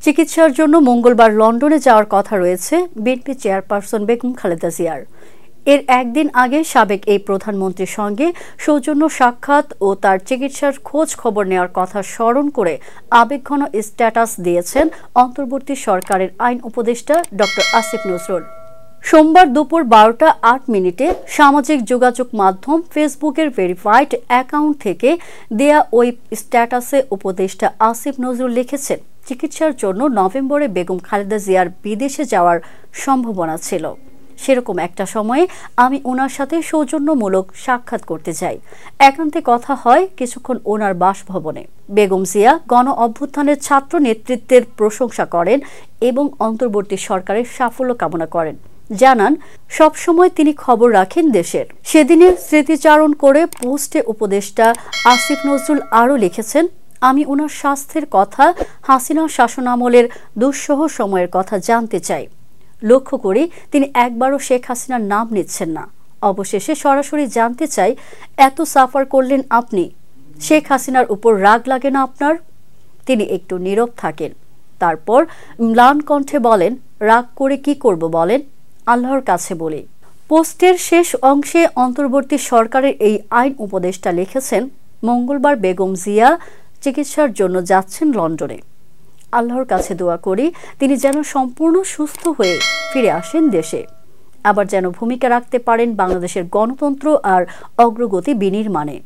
চিকিৎসার জন্য মঙ্গলবার লন্ডনে যাওয়ার কথা রয়েছে বিএনপি চেয়ারপারসন বেগম খালেদা জিয়ার। এর একদিন আগে সাবেক এই প্রধানমন্ত্রীর সঙ্গে সৌজন্য সাক্ষাৎ ও তার চিকিৎসার খোঁজ খবর নেওয়ার কথা স্মরণ করে আবেগঘন স্ট্যাটাস দিয়েছেন অন্তর্বর্তী সরকারের আইন উপদেষ্টা ডক্টর আসিফ নজরুল। সোমবার দুপুর 12টা 8 মিনিটে সামাজিক যোগাযোগ মাধ্যম ফেসবুকের ভেরিফাইড অ্যাকাউন্ট থেকে দেয়া ওই স্ট্যাটাসে উপদেষ্টা আসিফ নজরুল লিখেছেন, চিকিৎসার জন্য নভেম্বরে বেগম খালেদা জিয়ার বিদেশে যাওয়ার সম্ভাবনা ছিল। সেরকম একটা সময়ে আমি ওনার সাথে সৌজন্যমূলক সাক্ষাৎ করতে যাই। একান্তে কথা হয় কিছুক্ষণ ওনার বাসভবনে। বেগম জিয়া গণ অভ্যুত্থানের ছাত্র নেতৃত্বের প্রশংসা করেন এবং অন্তর্বর্তী সরকারের সাফল্য কামনা করেন। জানান, সবসময় তিনি খবর রাখেন দেশের। সেদিনের স্মৃতিচারণ করে পোস্টে উপদেষ্টা আসিফ নজরুল আরও লিখেছেন, আমি ওনার স্বাস্থ্যের কথা, হাসিনা শাসনামলের দুঃসহ সময়ের কথা জানতে চাই। লক্ষ্য করি তিনি একবারও শেখ হাসিনার নাম নিচ্ছেন না। অবশেষে সরাসরি জানতে চাই, এত সাফার করলেন আপনি, শেখ হাসিনার উপর রাগ লাগে না আপনার? তিনি একটু নীরব থাকেন, তারপর ম্লান কণ্ঠে বলেন, রাগ করে কি করব বলেন, আল্লাহর কাছে বলি। পোস্টের শেষ অংশে অন্তর্বর্তী সরকারের এই আইন উপদেষ্টা লিখেছেন, মঙ্গলবার বেগম জিয়া চিকিৎসার জন্য যাচ্ছেন লন্ডনে। আল্লাহর কাছে দোয়া করি তিনি যেন সম্পূর্ণ সুস্থ হয়ে ফিরে আসেন দেশে, আবার যেন ভূমিকা রাখতে পারেন বাংলাদেশের গণতন্ত্র আর অগ্রগতি বিনির্মাণে।